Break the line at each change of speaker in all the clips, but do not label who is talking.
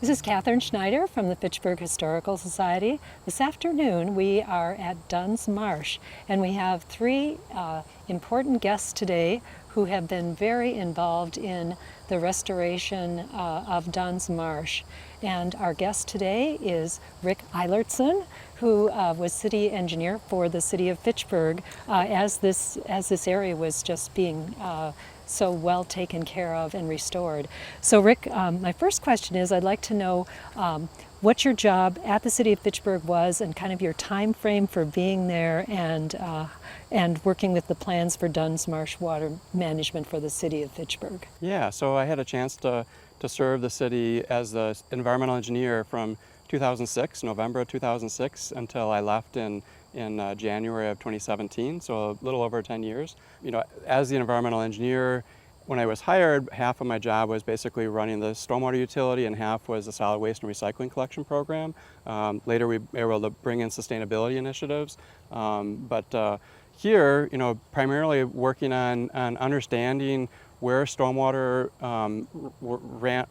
This is Catherine Schneider from the Fitchburg Historical Society. This afternoon we are at Dunn's Marsh, and we have three important guests today who have been very involved in the restoration of Dunn's Marsh. And our guest today is Rick Eilertson, who was city engineer for the city of Fitchburg as this area was just being so well taken care of and restored. So Rick, my first question is, I'd like to know what your job at the city of Fitchburg was and kind of your time frame for being there and working with the plans for Dunn's Marsh water management for the city of Fitchburg.
Yeah, so I had a chance to serve the city as the environmental engineer from 2006, November of 2006, until I left in January of 2017, so a little over 10 years. You know, as the environmental engineer, when I was hired, half of my job was basically running the stormwater utility and half was the solid waste and recycling collection program. Later we were able to bring in sustainability initiatives, but here, you know, primarily working on understanding where stormwater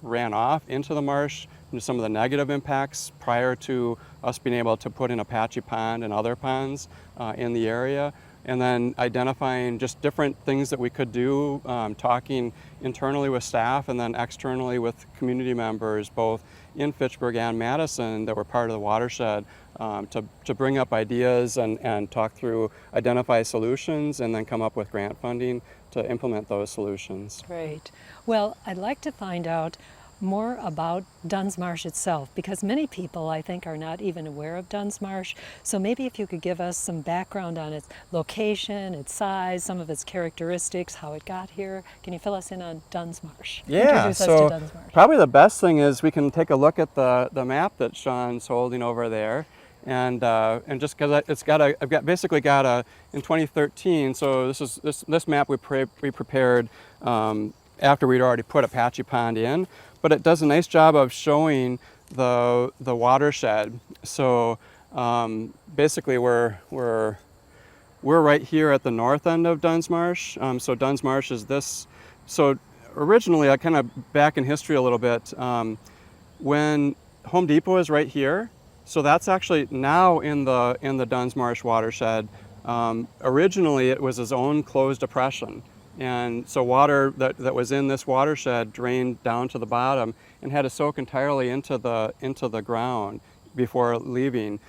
ran off into the marsh, and some of the negative impacts prior to us being able to put in a patchy pond and other ponds in the area, and then identifying just different things that we could do, talking internally with staff and then externally with community members, both in Fitchburg and Madison that were part of the watershed, to bring up ideas and talk through, identify solutions, and then come up with grant funding to implement those solutions.
Great. Well, I'd like to find out more about Dunn's Marsh itself, because many people, I think, are not even aware of Dunn's Marsh. So maybe if you could give us some background on its location, its size, some of its characteristics, how it got here. Can you fill us in on Dunn's Marsh?
Yeah,
Introduce us to Dunn's Marsh.
Probably the best thing is we can take a look at the map that Sean's holding over there. And just because I've basically got a in 2013. So this map we prepared after we'd already put a patchy pond in, but it does a nice job of showing the watershed. So basically we're right here at the north end of Dunn's Marsh. So Dunn's Marsh is this. So originally, I kind of back in history a little bit, when Home Depot is right here. So that's actually now in the Dunn's Marsh watershed. Originally, it was its own closed depression, and so water that was in this watershed drained down to the bottom and had to soak entirely into the ground before leaving.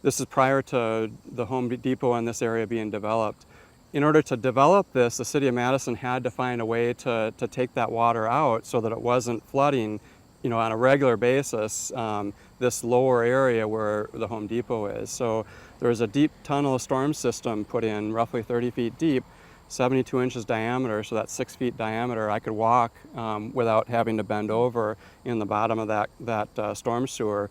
This is prior to the Home Depot in this area being developed. In order to develop this, the city of Madison had to find a way to take that water out so that it wasn't flooding, you know, on a regular basis, this lower area where the Home Depot is. So there was a deep tunnel storm system put in, roughly 30 feet deep, 72 inches diameter, so that's 6 feet diameter. I could walk without having to bend over in the bottom of that storm sewer.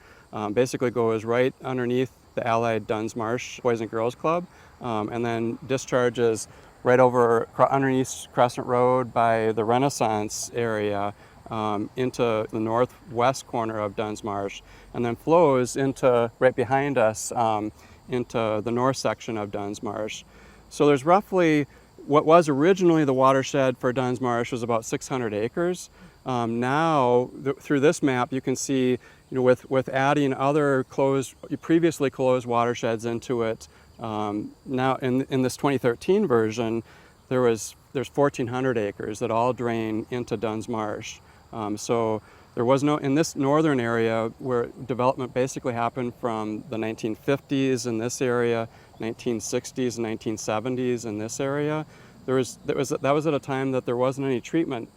Basically goes right underneath the Allied Dunn's Marsh Boys and Girls Club, and then discharges right over underneath Crescent Road by the Renaissance area, into the northwest corner of Dunn's Marsh, and then flows into right behind us into the north section of Dunn's Marsh. So there's roughly what was originally the watershed for Dunn's Marsh was about 600 acres. Now through this map you can see, you know, with adding other previously closed watersheds into it, now in this 2013 version there's 1,400 acres that all drain into Dunn's Marsh. So there was in this northern area where development basically happened from the 1950s in this area, 1960s and 1970s in this area. That was at a time that there wasn't any treatment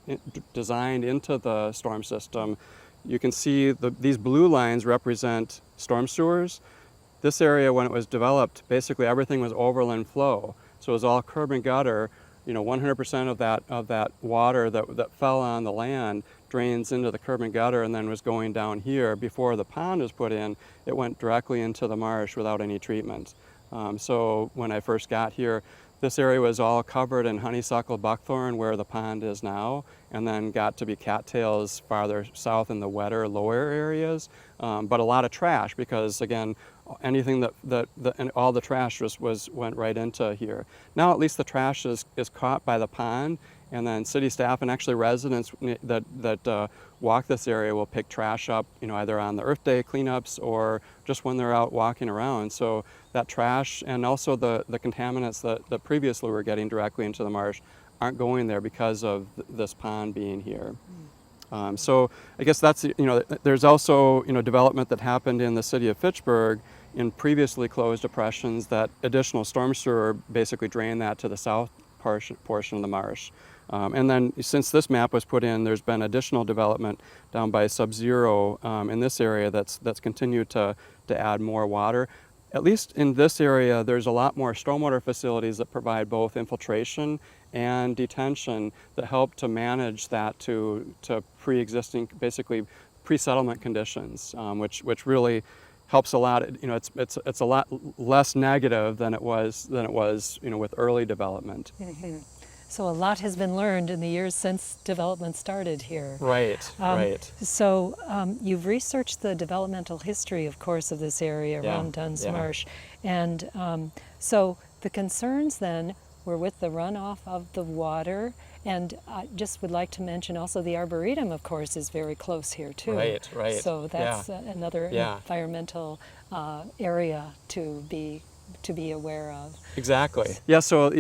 designed into the storm system. You can see these blue lines represent storm sewers. This area, when it was developed, basically everything was overland flow. So it was all curb and gutter. You know, 100% of that water that fell on the land drains into the curb and gutter and then was going down here. Before the pond was put in, it went directly into the marsh without any treatment. So when I first got here, this area was all covered in honeysuckle buckthorn where the pond is now, and then got to be cattails farther south in the wetter, lower areas. But a lot of trash because, again, anything and all the trash went right into here. Now at least the trash is caught by the pond and then city staff and actually residents that walk this area will pick trash up, either on the Earth Day cleanups or just when they're out walking around. So that trash and also the contaminants that previously were getting directly into the marsh aren't going there because of this pond being here. So I guess that's, there's also, development that happened in the city of Fitchburg in previously closed depressions that additional storm sewer basically drained that to the south portion of the marsh. And then since this map was put in, there's been additional development down by Sub-Zero in this area that's continued to add more water. At least in this area, there's a lot more stormwater facilities that provide both infiltration and detention that help to manage that to pre-existing, basically pre-settlement conditions, which really helps a lot. It's a lot less negative than it was with early development.
Mm-hmm. So a lot has been learned in the years since development started here.
Right, right.
So you've researched the developmental history, of course, of this area around Dunn's Marsh. And so the concerns then were with the runoff of the water. And I just would like to mention also the Arboretum, of course, is very close here too.
Right, right.
So that's another environmental area to be aware of.
Exactly. Yeah, so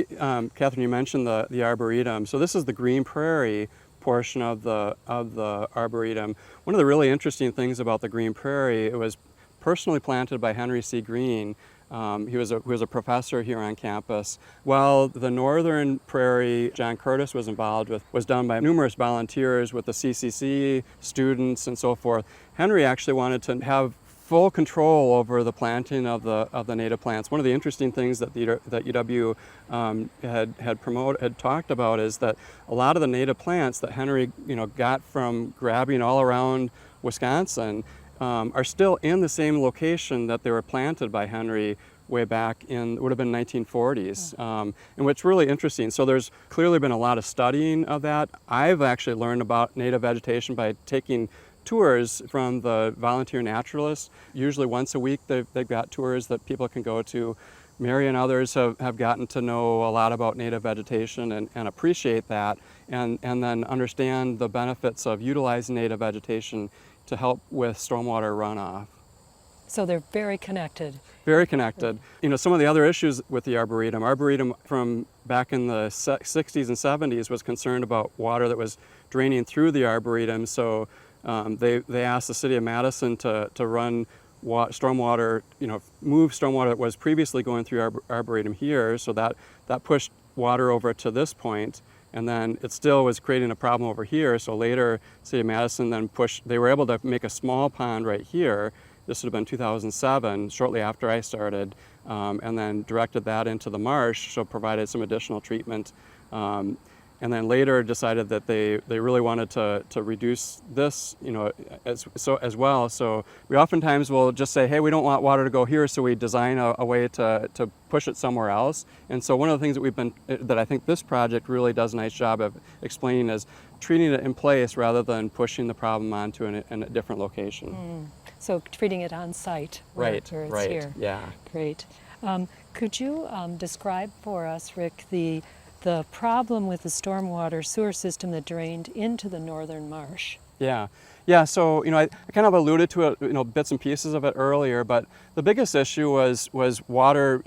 Catherine, you mentioned the Arboretum. So this is the Green Prairie portion of the Arboretum. One of the really interesting things about the Green Prairie, it was personally planted by Henry C. Green. He was a professor here on campus. While the Northern Prairie, John Curtis was involved with, was done by numerous volunteers with the CCC, students, and so forth. Henry actually wanted to have full control over the planting of the native plants. One of the interesting things that UW had talked about is that a lot of the native plants that Henry got from grabbing all around Wisconsin are still in the same location that they were planted by Henry way back in, it would have been 1940s, and what's really interesting. So there's clearly been a lot of studying of that. I've actually learned about native vegetation by taking tours from the volunteer naturalists. Usually once a week they've got tours that people can go to. Mary and others have gotten to know a lot about native vegetation and appreciate that, and then understand the benefits of utilizing native vegetation to help with stormwater runoff.
So they're very connected.
Very connected. Some of the other issues with the Arboretum from back in the 60s and 70s was concerned about water that was draining through the Arboretum. So they asked the city of Madison to run stormwater, move stormwater that was previously going through Arboretum here. So that pushed water over to this point. And then it still was creating a problem over here. So later, city of Madison then they were able to make a small pond right here. This would have been 2007, shortly after I started, and then directed that into the marsh, so provided some additional treatment. And then later decided that they really wanted to reduce this, as well. So we oftentimes will just say, hey, we don't want water to go here, so we design a way to push it somewhere else. And so one of the things that I think this project really does a nice job of explaining is treating it in place rather than pushing the problem onto a different location.
So treating it on site, where it's here.
Yeah.
Great. Could you describe for us, Rick, the problem with the stormwater sewer system that drained into the northern marsh?
Yeah. So I kind of alluded to it, bits and pieces of it earlier, but the biggest issue was water,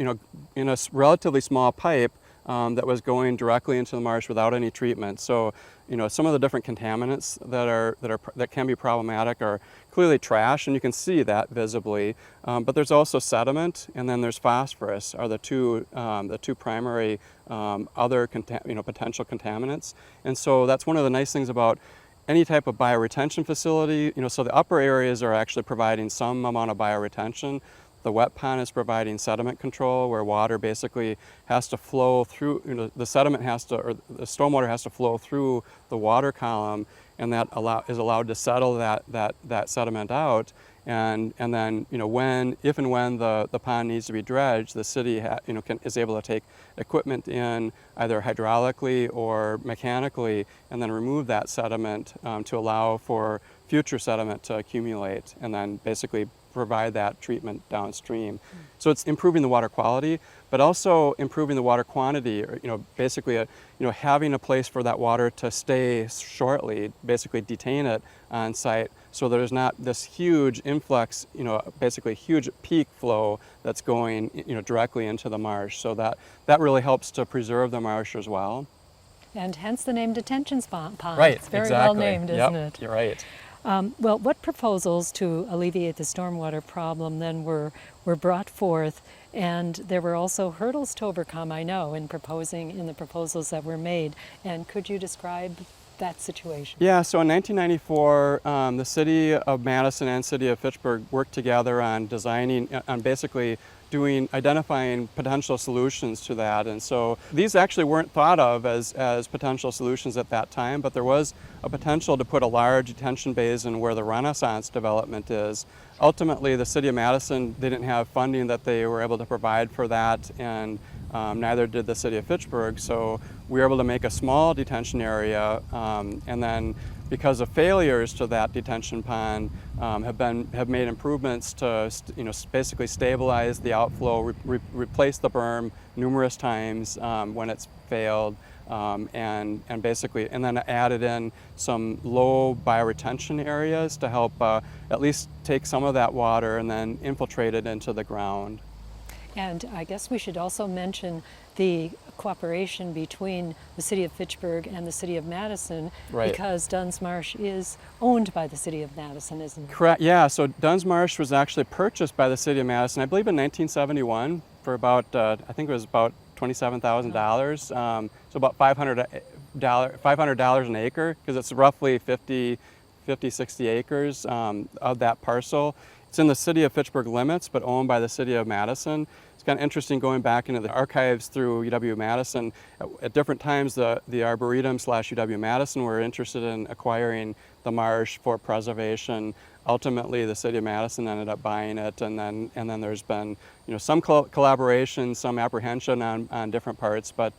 in a relatively small pipe that was going directly into the marsh without any treatment. So some of the different contaminants that can be problematic are clearly trash, and you can see that visibly. But there's also sediment, and then there's phosphorus are the two primary other potential contaminants. And so that's one of the nice things about any type of bioretention facility. So the upper areas are actually providing some amount of bioretention. The wet pond is providing sediment control, where water basically has to flow through, the stormwater has to flow through the water column, and that is allowed to settle that sediment out. And then, if and when the pond needs to be dredged, the city is able to take equipment in either hydraulically or mechanically, and then remove that sediment to allow for future sediment to accumulate, and then basically provide that treatment downstream. So it's improving the water quality, but also improving the water quantity, or, basically having a place for that water to stay shortly, basically detain it on site, so there's not this huge influx, basically huge peak flow that's going, directly into the marsh. So that really helps to preserve the marsh as well.
And hence the name detention pond.
Right,
It's very
exactly.
well named,
Yep,
isn't it?
You're right.
Well, what proposals to alleviate the stormwater problem then were brought forth, and there were also hurdles to overcome, I know, in the proposals that were made. And could you describe that situation?
Yeah, so in 1994, the City of Madison and City of Fitchburg worked together on basically identifying potential solutions to that. And so these actually weren't thought of as potential solutions at that time, but there was a potential to put a large detention basin where the Renaissance development is. Ultimately, the City of Madison didn't have funding that they were able to provide for that, and neither did the City of Fitchburg. So we were able to make a small detention area, and then because of failures to that detention pond, have made improvements to basically stabilize the outflow, replace the berm numerous times when it's failed, and then added in some low bioretention areas to help at least take some of that water and then infiltrate it into the ground.
And I guess we should also mention the cooperation between the City of Fitchburg and the City of Madison,
right,
because Dunn's Marsh is owned by the City of Madison, isn't it?
Correct, yeah. So Dunn's Marsh was actually purchased by the City of Madison, I believe in 1971, for about, I think it was about $27,000. So about $500 an acre, because it's roughly 50, 60 acres of that parcel. It's in the City of Fitchburg limits, but owned by the City of Madison. It's kind of interesting going back into the archives through UW-Madison. At different times, the Arboretum/UW-Madison were interested in acquiring the marsh for preservation. Ultimately, the City of Madison ended up buying it, and then there's been some collaboration, some apprehension on different parts, but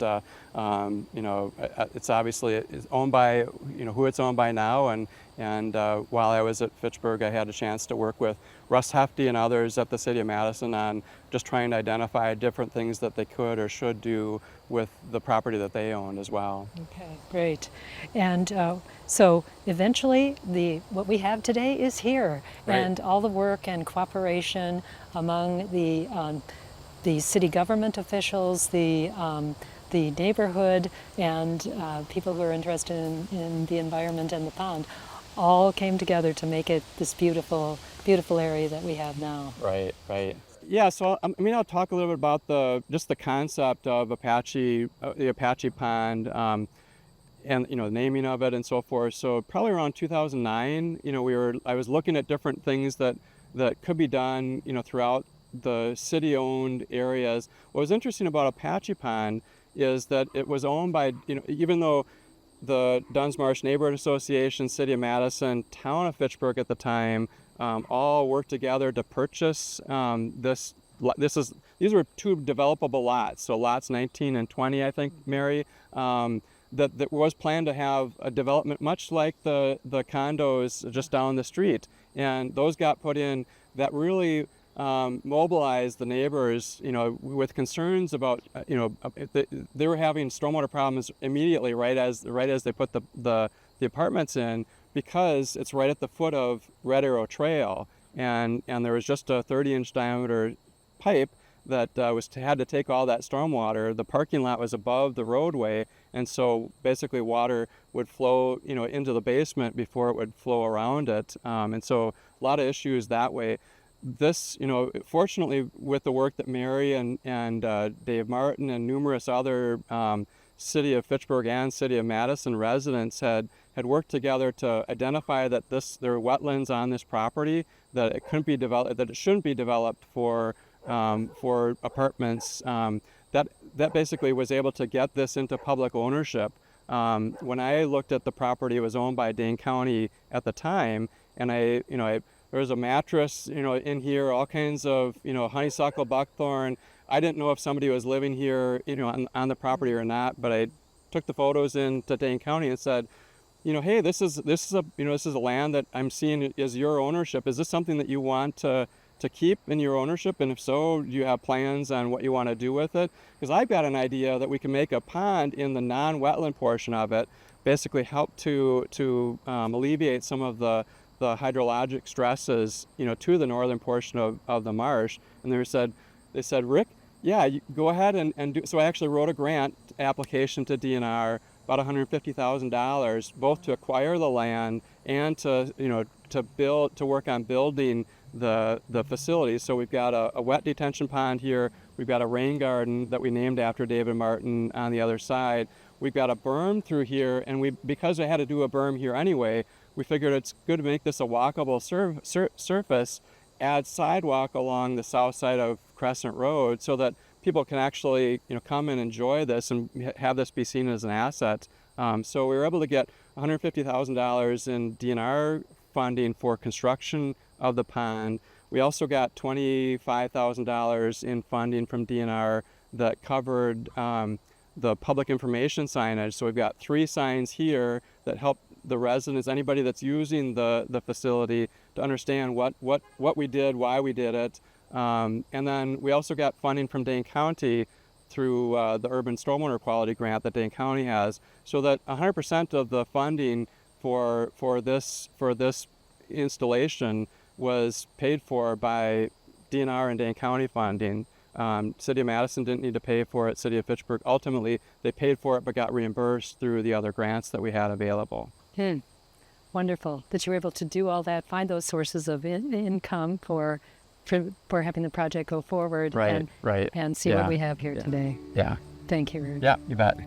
it's obviously owned by who it's owned by now, and while I was at Fitchburg, I had a chance to work with Russ Hefty and others at the City of Madison on just trying to identify different things that they could or should do with the property that they owned as well.
Okay, great. And so eventually what we have today is here,
right,
and all the work and cooperation among the city government officials, the neighborhood, and people who are interested in the environment and the pond all came together to make it this beautiful, beautiful area that we have now.
Right, right. Yeah, so I'll talk a little bit about the concept of the Apache Pond, and the naming of it and so forth. So probably around 2009, I was looking at different things that could be done, throughout the city-owned areas. What was interesting about Apache Pond is that it was owned by, even though the Dunn's Marsh Neighborhood Association, City of Madison, Town of Fitchburg at the time, all worked together to purchase this. These were two developable lots, so lots 19 and 20, I think, Mary. That was planned to have a development much like the condos just down the street, and those got put in. That really mobilized the neighbors, with concerns about, they were having stormwater problems immediately right as they put the apartments in, because it's right at the foot of Red Arrow Trail, and there was just a 30-inch diameter pipe that had to take all that stormwater. The parking lot was above the roadway, and so basically water would flow, into the basement before it would flow around it, and so a lot of issues that way. This, fortunately, with the work that Mary and Dave Martin and numerous other City of Fitchburg and City of Madison residents had worked together to identify that there are wetlands on this property, that it couldn't be developed, that it shouldn't be developed for apartments. That basically was able to get this into public ownership. When I looked at the property, it was owned by Dane County at the time, and there was a mattress, in here, all kinds of, honeysuckle, buckthorn. I didn't know if somebody was living here, on the property or not, but I took the photos in to Dane County and said, hey, this is a land that I'm seeing is your ownership. Is this something that you want to to keep in your ownership? And if so, do you have plans on what you want to do with it? Because I've got an idea that we can make a pond in the non-wetland portion of it, basically help to alleviate some of the hydrologic stresses, to the northern portion of the marsh. And they said, Rick, yeah, you go ahead and do. So I actually wrote a grant application to DNR, about $150,000, both to acquire the land and to work on building the facilities. So we've got a wet detention pond here. We've got a rain garden that we named after David Martin on the other side. We've got a berm through here, and because I had to do a berm here anyway, we figured it's good to make this a walkable surface, add sidewalk along the south side of Crescent Road so that people can actually come and enjoy this and have this be seen as an asset. So we were able to get $150,000 in DNR funding for construction of the pond. We also got $25,000 in funding from DNR that covered the public information signage. So we've got 3 signs here that help the residents, anybody that's using the facility, to understand what we did, why we did it. And then we also got funding from Dane County through the Urban Stormwater Quality Grant that Dane County has, so that 100% of the funding for this installation was paid for by DNR and Dane County funding. City of Madison didn't need to pay for it. City of Fitchburg, ultimately, they paid for it but got reimbursed through the other grants that we had available.
Wonderful that you were able to do all that, find those sources of income for having the project go forward.
Right.
And see what we have here today.
Yeah.
Thank you, Ruth.
Yeah, you bet.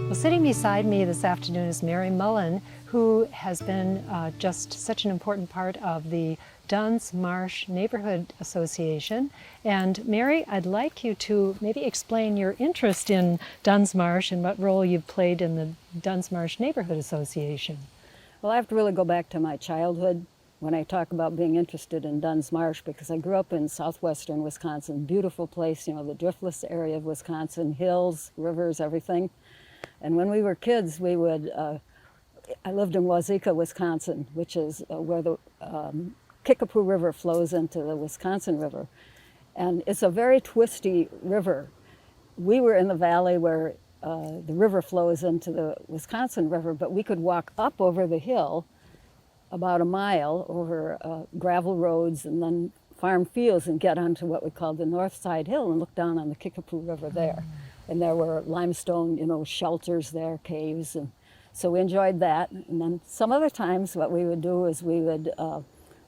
Well, sitting beside me this afternoon is Mary Mullen, who has been just such an important part of the Dunn's Marsh Neighborhood Association. And Mary, I'd like you to maybe explain your interest in Dunn's Marsh and what role you've played in the Dunn's Marsh Neighborhood Association.
Well, I have to really go back to my childhood when I talk about being interested in Dunn's Marsh, because I grew up in southwestern Wisconsin, beautiful place, the driftless area of Wisconsin, hills, rivers, everything. And when we were kids, we would, I lived in Wazeeka, Wisconsin, which is where the Kickapoo River flows into the Wisconsin River. And it's a very twisty river. We were in the valley where the river flows into the Wisconsin River, but we could walk up over the hill about a mile over gravel roads and then farm fields and get onto what we called the North Side Hill and look down on the Kickapoo River there. And there were limestone, shelters there, caves, and so we enjoyed that. And then some other times what we would do is we would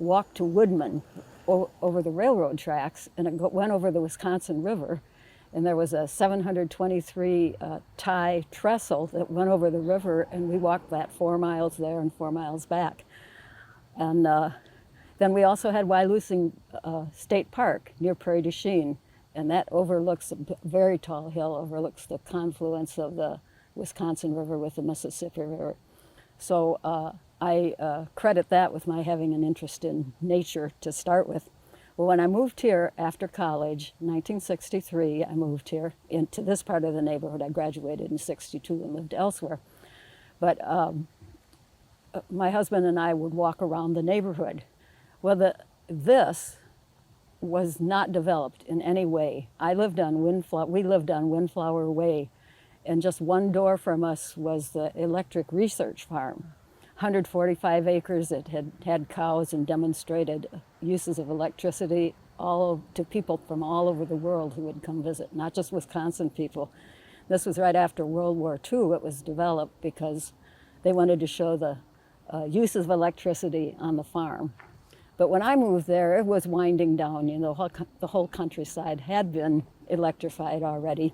walk to Woodman over the railroad tracks, and it went over the Wisconsin River, and there was a 723 tie trestle that went over the river, and we walked that 4 miles there and 4 miles back. And then we also had Wyalusing State Park near Prairie du Chien, and that overlooks a very tall hill, overlooks the confluence of the Wisconsin River with the Mississippi River. So I credit that with my having an interest in nature to start with. Well, when I moved here after college, 1963, I moved here into this part of the neighborhood. I graduated in 62 and lived elsewhere. But my husband and I would walk around the neighborhood. Well, this was not developed in any way. We lived on Windflower Way, and just one door from us was the electric research farm. 145 acres. It had cows and demonstrated uses of electricity to people from all over the world who would come visit, not just Wisconsin people. This was right after World War II. It was developed because they wanted to show the uses of electricity on the farm. But when I moved there, it was winding down. The whole countryside had been electrified already.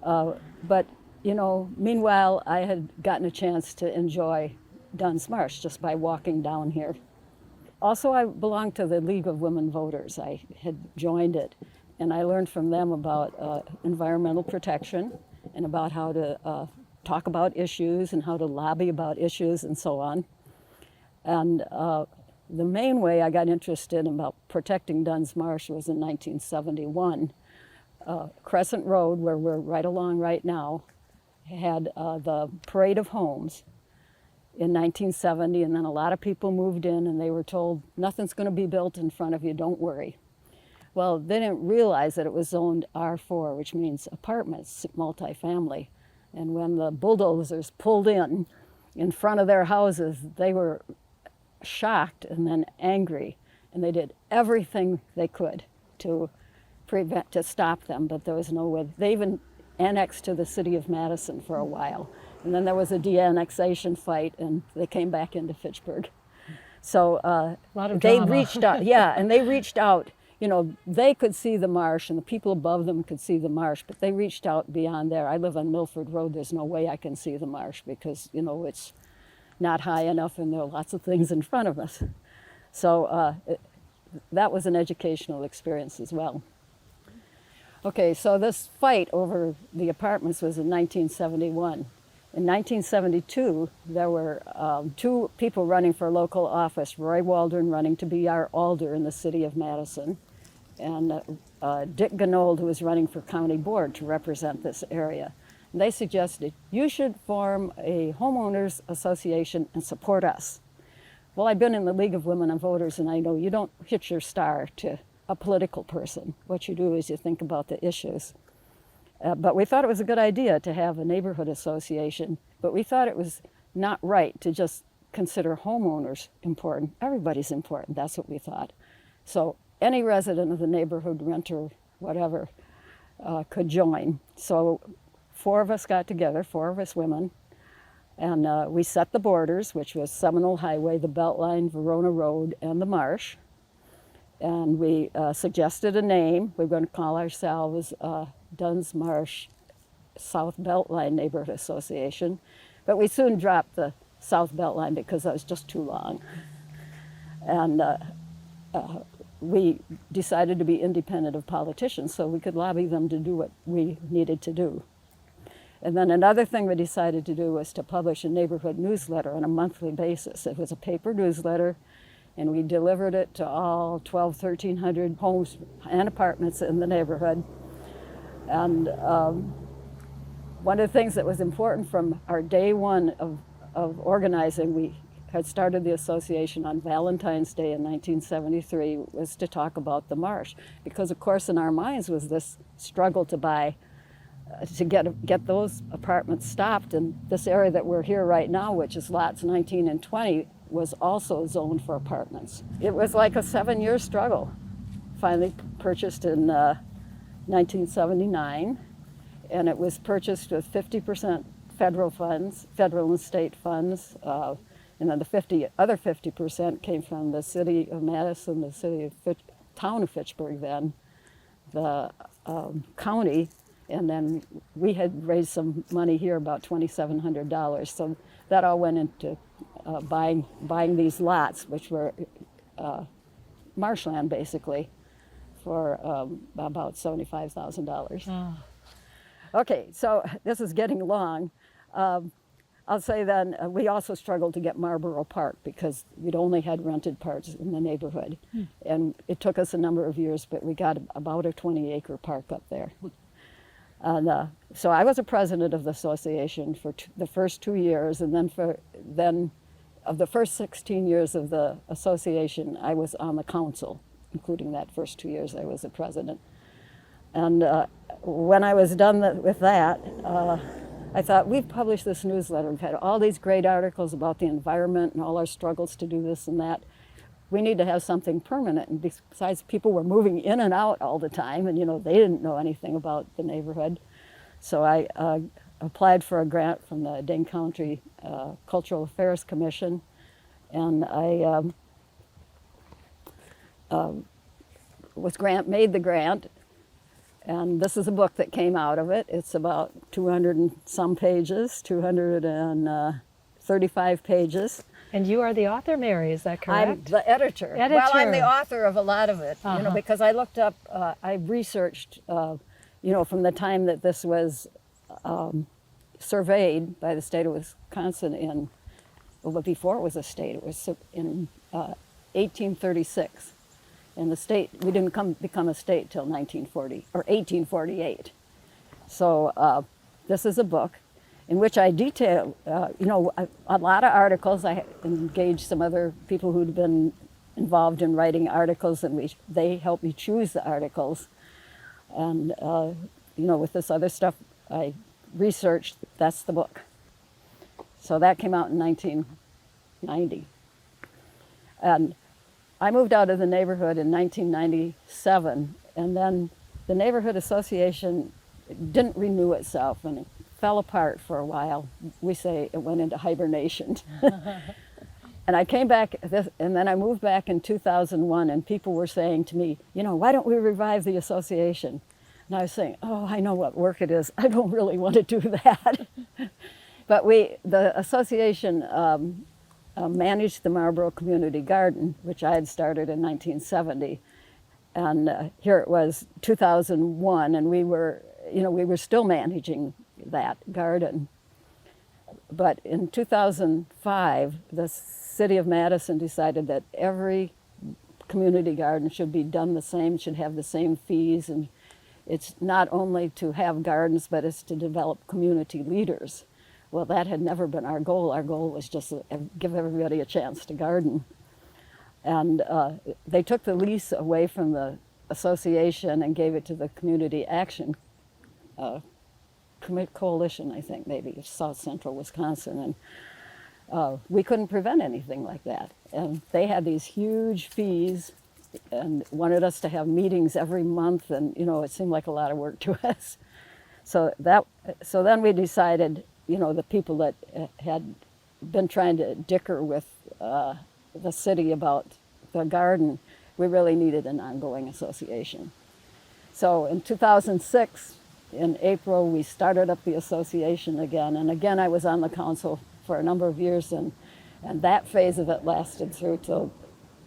But Meanwhile, I had gotten a chance to enjoy Dunn's Marsh just by walking down here. Also, I belonged to the League of Women Voters. I had joined it, and I learned from them about environmental protection and about how to talk about issues and how to lobby about issues and so on. And the main way I got interested about protecting Dunn's Marsh was in 1971. Crescent Road, where we're right along right now, had the Parade of Homes in 1970, and then a lot of people moved in and they were told, nothing's going to be built in front of you, don't worry. Well, they didn't realize that it was zoned R4, which means apartments, multifamily. And when the bulldozers pulled in front of their houses, they were shocked and then angry, and they did everything they could to stop them, but there was no way. They even annexed to the city of Madison for a while, and then there was a de-annexation fight, and they came back into Fitchburg. So
a lot of
they
drama.
reached out, yeah, and they reached out. They could see the marsh, and the people above them could see the marsh, but they reached out beyond there. I live on Milford Road. There's no way I can see the marsh because, it's not high enough, and there are lots of things in front of us. So that was an educational experience as well. Okay, so this fight over the apartments was in 1971. In 1972, there were two people running for local office, Roy Waldron running to be our alder in the city of Madison, and Dick Ganold, who was running for county board to represent this area. And they suggested, you should form a homeowners association and support us. Well, I've been in the League of Women and Voters, and I know you don't hitch your star to a political person. What you do is you think about the issues. But we thought it was a good idea to have a neighborhood association, but we thought it was not right to just consider homeowners important. Everybody's important, that's what we thought. So any resident of the neighborhood, renter, whatever, could join. So 4 of us got together, 4 of us women, and we set the borders, which was Seminole Highway, the Beltline, Verona Road, and the Marsh. And we suggested a name. We were going to call ourselves Dunn's Marsh South Beltline Neighborhood Association. But we soon dropped the South Beltline because that was just too long. And we decided to be independent of politicians so we could lobby them to do what we needed to do. And then another thing we decided to do was to publish a neighborhood newsletter on a monthly basis. It was a paper newsletter, and we delivered it to all 1,300 homes and apartments in the neighborhood. And one of the things that was important from our day one of organizing, we had started the association on Valentine's Day in 1973, was to talk about the marsh. Because of course in our minds was this struggle to buy, to get those apartments stopped. And this area that we're here right now, which is lots 19 and 20, was also zoned for apartments. It was like a 7-year struggle. Finally purchased in 1979, and it was purchased with 50% federal funds, federal and state funds, and then the other 50% came from the city of Madison, the town of Fitchburg then, the county, and then we had raised some money here, about $2,700. So that all went into buying these lots, which were marshland basically, for about $75,000.
Oh.
Okay, so this is getting long. I'll say then we also struggled to get Marlboro Park because we'd only had rented parts in the neighborhood. And it took us a number of years, but we got about a 20-acre park up there. And so I was a president of the association for the first 2 years, and then of the first 16 years of the association, I was on the council, including that first 2 years I was the president. And when I was done with that, I thought, we've published this newsletter, we've had all these great articles about the environment and all our struggles to do this and that. We need to have something permanent. And besides, people were moving in and out all the time, and they didn't know anything about the neighborhood. So I applied for a grant from the Dane County Cultural Affairs Commission, and I made the grant, And this is a book that came out of it. It's about 200 and some pages, 235 pages.
And you are the author, Mary, is that
I'm
correct?
the editor.
Editor.
Well, I'm the author of a lot of it, you know, because I looked up, I researched, you know, from the time that this was surveyed by the state of Wisconsin in, well, before it was a state, it was in 1836. And the state, we didn't become a state till 1940, or 1848. So this is a book in which I detail, you know, a lot of articles. I engaged some other people who'd been involved in writing articles, and they helped me choose the articles. And, you know, with this other stuff I researched, that's the book. So that came out in 1990. And I moved out of the neighborhood in 1997, and then the neighborhood association didn't renew itself, and it fell apart for a while. We say it went into hibernation. And I came back, and then I moved back in 2001, and people were saying to me, you know, why don't we revive the association? And I was saying, oh, I know what work it is. I don't really want to do that. But the association managed the Marlboro Community Garden, which I had started in 1970. And here it was 2001, and we were still managing that garden. But in 2005, the city of Madison decided that every community garden should be done the same, should have the same fees, and it's not only to have gardens, but it's to develop community leaders. Well, that had never been our goal. Our goal was just to give everybody a chance to garden. And they took the lease away from the association and gave it to the Community Action Coalition, I think, maybe, of South Central Wisconsin. And we couldn't prevent anything like that. And they had these huge fees and wanted us to have meetings every month, and, you know, it seemed like a lot of work to us. So then we decided, you know, the people that had been trying to dicker with the city about the garden, we really needed an ongoing association. So in 2006, in April, we started up the association again, and again I was on the council for a number of years, and that phase of it lasted through till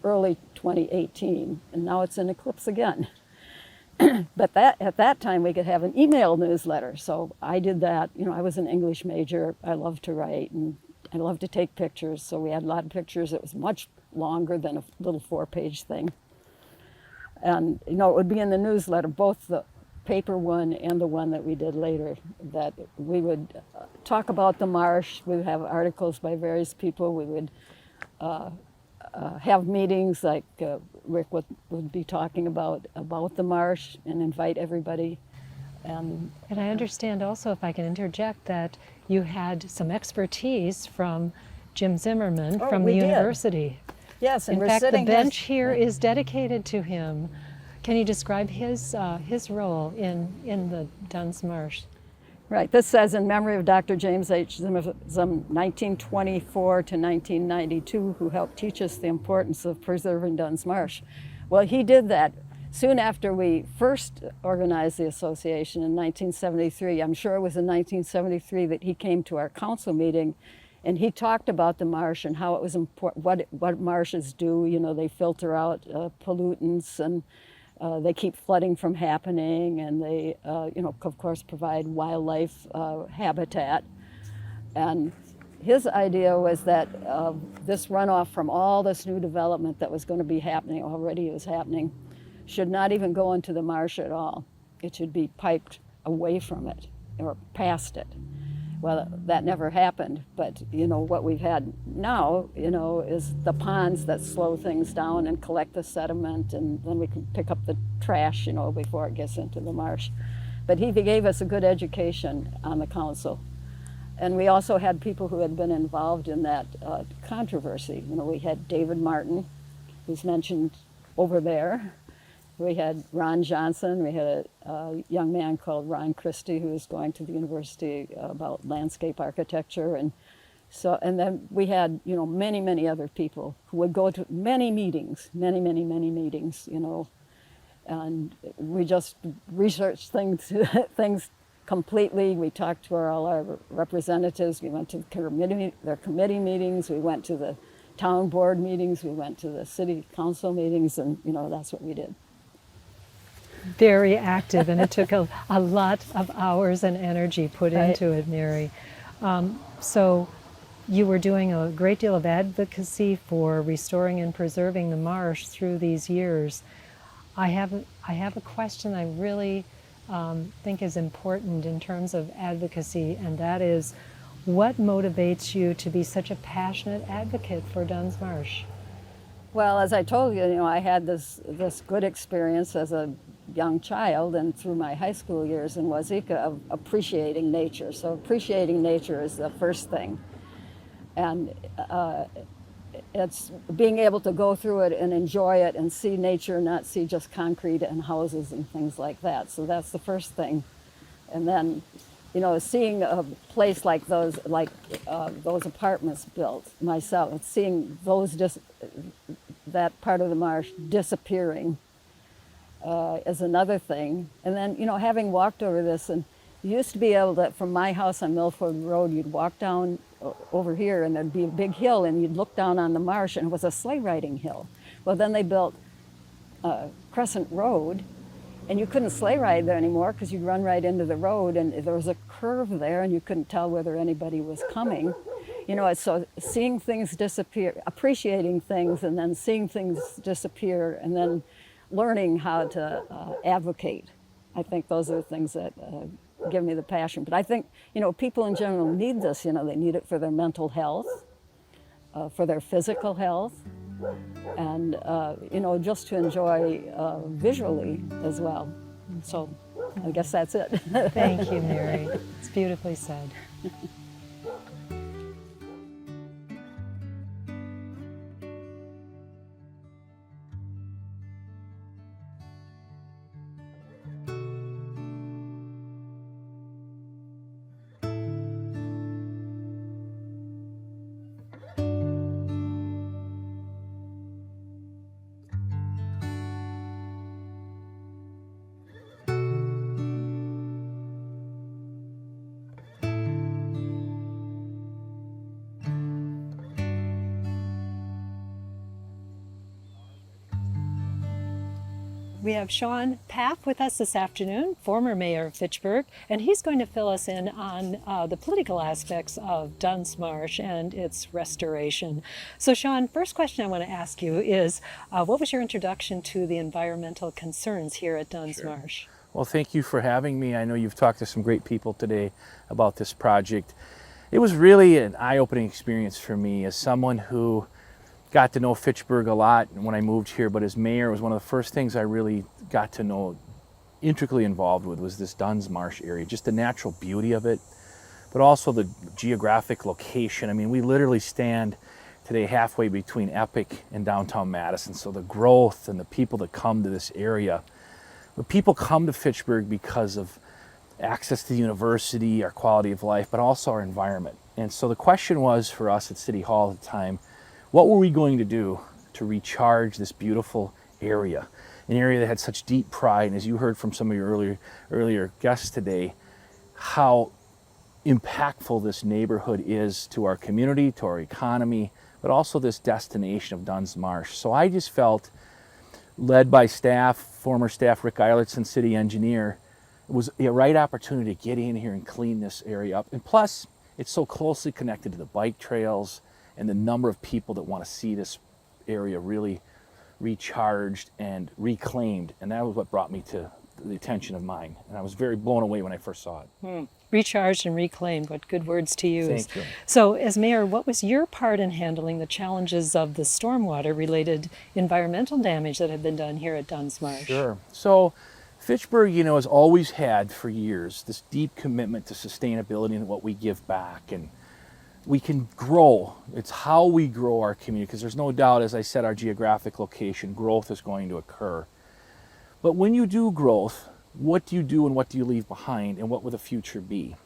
early 2018, and now it's in eclipse again. But at that time we could have an email newsletter, so I did that. You know, I was an English major, I love to write, and I love to take pictures, so we had a lot of pictures. It was much longer than a little 4-page thing. And, you know, it would be in the newsletter, both the paper one and the one that we did later, that we would talk about the marsh. We would have articles by various people. We would have meetings, like Rick would be talking about the marsh and invite everybody.
And I understand also, if I can interject, that you had some expertise from Jim Zimmerman from the
we did.
university.
Yes, and
In
we're
fact, the
sitting
bench here is dedicated to him. Can you describe his role in the Dunn's Marsh?
Right. This says, in memory of Dr. James H. Zimmerman, 1924 to 1992, who helped teach us the importance of preserving Dunn's Marsh. Well, he did that soon after we first organized the association in 1973. I'm sure it was in 1973 that he came to our council meeting, and he talked about the marsh and how it was important, what marshes do. You know, they filter out pollutants, and they keep flooding from happening, and they, you know, of course, provide wildlife habitat. And his idea was that this runoff from all this new development that was going to be happening, already was happening, should not even go into the marsh at all. It should be piped away from it or past it. Well, that never happened, but, you know, what we've had now, you know, is the ponds that slow things down and collect the sediment, and then we can pick up the trash, you know, before it gets into the marsh. But he gave us a good education on the council. And we also had people who had been involved in that controversy. You know, we had David Martin, who's mentioned over there. We had Ron Johnson. We had a young man called Ron Christie, who was going to the university about landscape architecture, and then we had, you know, many other people who would go to many meetings, many meetings, you know, And we just researched things, things completely. We talked to all our representatives. We went to their committee meetings. We went to the town board meetings. We went to the city council meetings, and that's what we did.
Very active, and it took a lot of hours and energy put into it, Mary. So you were doing a great deal of advocacy for restoring and preserving the marsh through these years. I have a question I really think is important in terms of advocacy, and that is, what motivates you to be such a passionate advocate for Dunn's Marsh?
Well, as I told you, I had this good experience as a young child and through my high school years in Wazeeka of appreciating nature. So appreciating nature is the first thing. And it's being able to go through it and enjoy it and see nature, not see just concrete and houses and things like that. So that's the first thing. And then, seeing a place like those apartments built myself, seeing that part of the marsh disappearing is another thing. And then, having walked over this, and you used to be able to, from my house on Milford Road, you'd walk down over here and there'd be a big hill and you'd look down on the marsh and it was a sleigh riding hill. Well, then they built Crescent Road and you couldn't sleigh ride there anymore because you'd run right into the road and there was a curve there and you couldn't tell whether anybody was coming. So seeing things disappear, appreciating things and then seeing things disappear and then learning how to advocate. I think those are the things that give me the passion. But I think, people in general need this. They need it for their mental health, for their physical health, and, just to enjoy visually as well. So I guess that's it.
Thank you, Mary. It's beautifully said. We have Sean Paff with us this afternoon, former mayor of Fitchburg, and he's going to fill us in on the political aspects of Dunn's Marsh and its restoration. So Sean, first question I want to ask you is, what was your introduction to the environmental concerns here at Dunn's Marsh?
Well, thank you for having me. I know you've talked to some great people today about this project. It was really an eye-opening experience for me as someone who got to know Fitchburg a lot when I moved here, but as mayor, it was one of the first things I really got to know, intricately involved with, was this Dunn's Marsh area, just the natural beauty of it, but also the geographic location. I mean, we literally stand today halfway between Epic and downtown Madison, so the growth and the people that come to this area. But people come to Fitchburg because of access to the university, our quality of life, but also our environment. And so the question was for us at City Hall at the time, what were we going to do to recharge this beautiful area, an area that had such deep pride, and as you heard from some of your earlier guests today, how impactful this neighborhood is to our community, to our economy, but also this destination of Dunn's Marsh. So I just felt, led by staff, former staff Rick Eilertson, city engineer, it was a right opportunity to get in here and clean this area up. And plus, it's so closely connected to the bike trails and the number of people that want to see this area really recharged and reclaimed. And that was what brought me to the attention of mine. And I was very blown away when I first saw it.
Recharged and reclaimed, what good words to use.
Thank you.
So as mayor, what was your part in handling the challenges of the stormwater related environmental damage that had been done here at Dunn's Marsh?
Sure. So Fitchburg, has always had for years this deep commitment to sustainability and what we give back. And we can grow. It's how we grow our community, because there's no doubt, as I said, our geographic location, growth is going to occur. But when you do growth, what do you do and what do you leave behind, and what will the future be?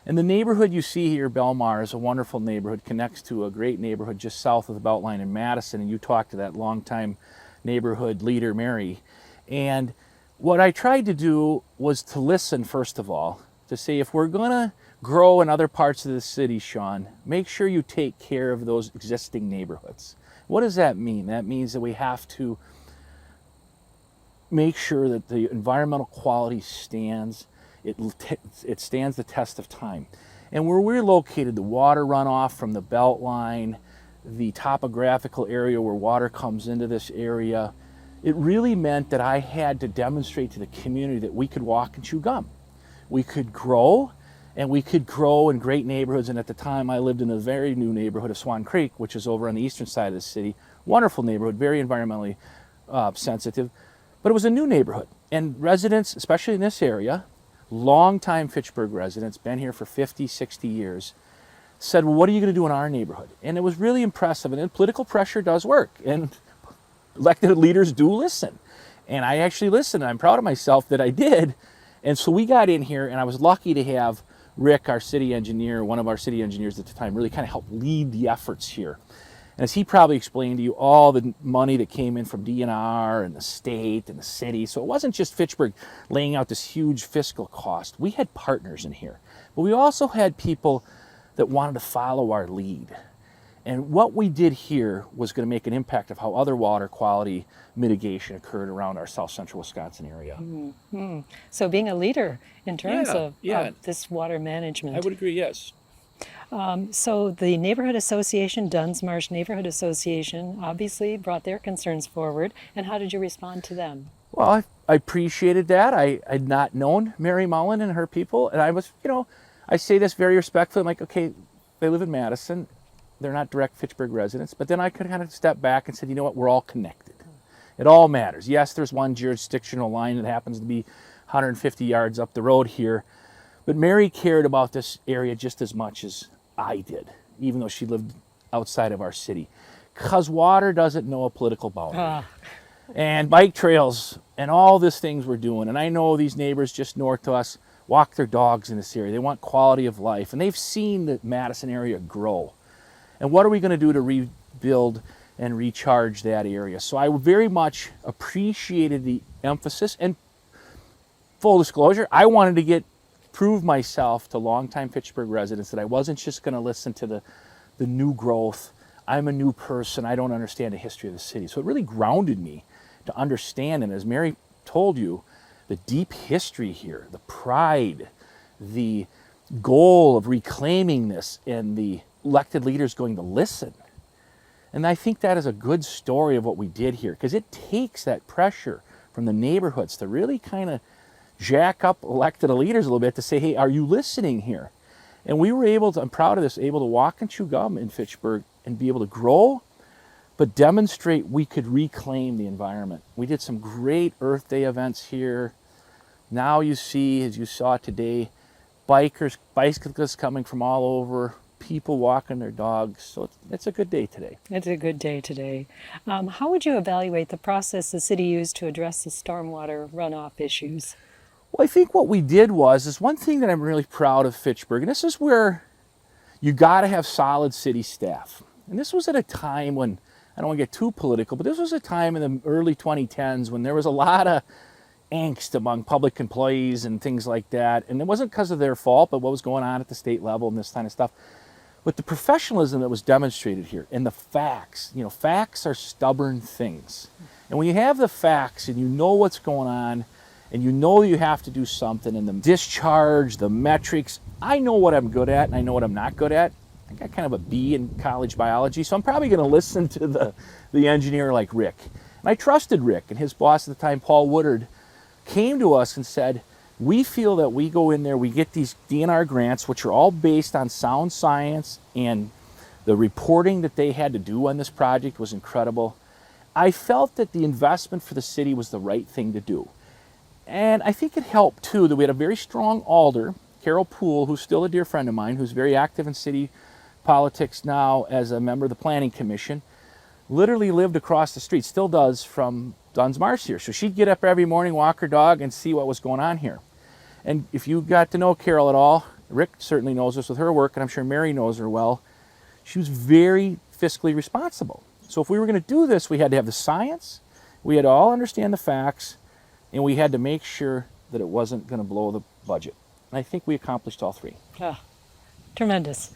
And the neighborhood you see here, Belmar, is a wonderful neighborhood, connects to a great neighborhood just south of the Beltline in Madison, and you talked to that longtime neighborhood leader, Mary. And what I tried to do was to listen, first of all, to say, if we're going to grow in other parts of the city, Sean, make sure you take care of those existing neighborhoods. What does that mean? That means that we have to make sure that the environmental quality stands, it stands the test of time. And where we're located, the water runoff from the belt line, the topographical area where water comes into this area, it really meant that I had to demonstrate to the community that we could walk and chew gum. We could grow, and we could grow in great neighborhoods. And at the time, I lived in a very new neighborhood of Swan Creek, which is over on the eastern side of the city. Wonderful neighborhood, very environmentally sensitive. But it was a new neighborhood. And residents, especially in this area, longtime Fitchburg residents, been here for 50, 60 years, said, well, what are you going to do in our neighborhood? And it was really impressive. And political pressure does work. And elected leaders do listen. And I actually listened. I'm proud of myself that I did. And so we got in here, and I was lucky to have Rick, our city engineer, one of our city engineers at the time, really kind of help lead the efforts here. And as he probably explained to you, all the money that came in from DNR and the state and the city. So it wasn't just Fitchburg laying out this huge fiscal cost. We had partners in here. But we also had people that wanted to follow our lead. And what we did here was going to make an impact of how other water quality mitigation occurred around our south central Wisconsin area.
Mm-hmm. So being a leader in terms of this water management.
I would agree, yes.
So the Neighborhood Association, Dunn's Marsh Neighborhood Association, obviously brought their concerns forward. And how did you respond to them?
Well, I appreciated that. I had not known Mary Mullen and her people. And I was, I say this very respectfully. I'm like, okay, they live in Madison. They're not direct Fitchburg residents. But then I could kind of step back and said, you know what, we're all connected. It all matters. Yes, there's one jurisdictional line that happens to be 150 yards up the road here. But Mary cared about this area just as much as I did, even though she lived outside of our city. Because water doesn't know a political boundary. And bike trails and all these things we're doing. And I know these neighbors just north of us walk their dogs in this area. They want quality of life. And they've seen the Madison area grow. And what are we going to do to rebuild and recharge that area? So I very much appreciated the emphasis. And full disclosure, I wanted to prove myself to longtime Fitchburg residents that I wasn't just going to listen to the new growth. I'm a new person. I don't understand the history of the city. So it really grounded me to understand. And as Mary told you, the deep history here, the pride, the goal of reclaiming this, and the elected leaders going to listen. And I think that is a good story of what we did here, because it takes that pressure from the neighborhoods to really kind of jack up elected leaders a little bit to say, hey, are you listening here? And we were able to, I'm proud of this, able to walk and chew gum in Fitchburg and be able to grow, but demonstrate we could reclaim the environment. We did some great Earth Day events here. Now you see, as you saw today, bicyclists coming from all over, people walking their dogs. So it's a good day today.
It's a good day today. How would you evaluate the process the city used to address the stormwater runoff issues?
Well, I think what we did is one thing that I'm really proud of Fitchburg, and this is where you got to have solid city staff. And this was at a time when, I don't want to get too political, but this was a time in the early 2010s when there was a lot of angst among public employees and things like that. And it wasn't because of their fault, but what was going on at the state level and this kind of stuff. But the professionalism that was demonstrated here and the facts, facts are stubborn things. And when you have the facts and you know what's going on, and you know you have to do something, and the discharge, the metrics, I know what I'm good at and I know what I'm not good at. I got kind of a B in college biology, so I'm probably going to listen to the engineer like Rick. And I trusted Rick, and his boss at the time, Paul Woodard, came to us and said, we feel that we go in there, we get these DNR grants, which are all based on sound science, and the reporting that they had to do on this project was incredible. I felt that the investment for the city was the right thing to do. And I think it helped, too, that we had a very strong alder, Carol Poole, who's still a dear friend of mine, who's very active in city politics now as a member of the Planning Commission, literally lived across the street, still does, from Dunn's Marsh here. So she'd get up every morning, walk her dog, and see what was going on here. And if you got to know Carol at all, Rick certainly knows this with her work, and I'm sure Mary knows her well, she was very fiscally responsible. So if we were going to do this, we had to have the science, we had to all understand the facts, and we had to make sure that it wasn't going to blow the budget. And I think we accomplished all three.
Ah, tremendous.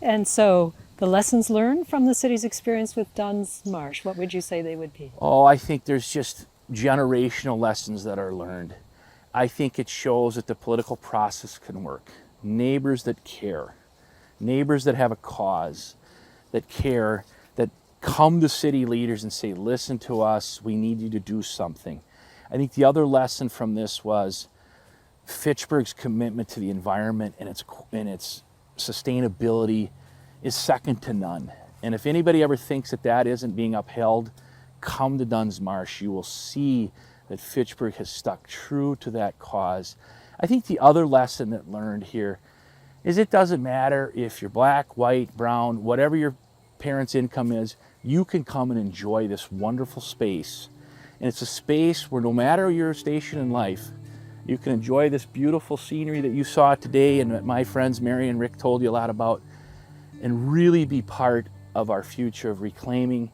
And so the lessons learned from the city's experience with Dunn's Marsh, what would you say they would be?
Oh, I think there's just generational lessons that are learned. I think it shows that the political process can work. Neighbors that care, neighbors that have a cause, that care, that come to city leaders and say, listen to us, we need you to do something. I think the other lesson from this was Fitchburg's commitment to the environment and its sustainability is second to none. And if anybody ever thinks that that isn't being upheld, come to Dunn's Marsh. You will see that Fitchburg has stuck true to that cause. I think the other lesson that learned here is it doesn't matter if you're black, white, brown, whatever your parents' income is, you can come and enjoy this wonderful space. And it's a space where no matter your station in life, you can enjoy this beautiful scenery that you saw today and that my friends Mary and Rick told you a lot about, and really be part of our future of reclaiming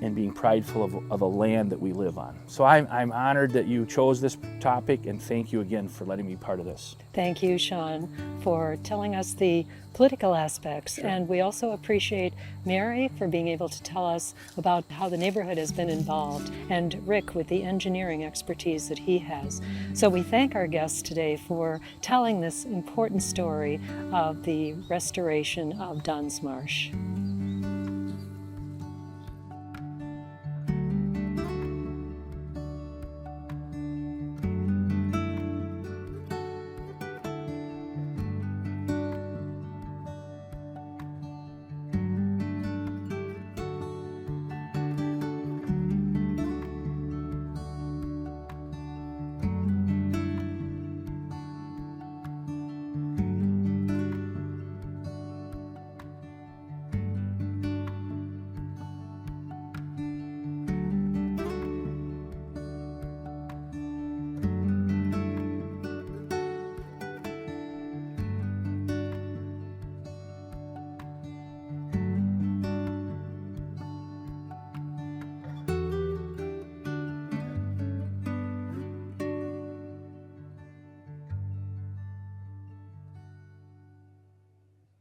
and being prideful of a land that we live on. So I'm honored that you chose this topic, and thank you again for letting me be part of this.
Thank you, Sean, for telling us the political aspects.
Sure.
And we also appreciate Mary for being able to tell us about how the neighborhood has been involved, and Rick with the engineering expertise that he has. So we thank our guests today for telling this important story of the restoration of Dunn's Marsh.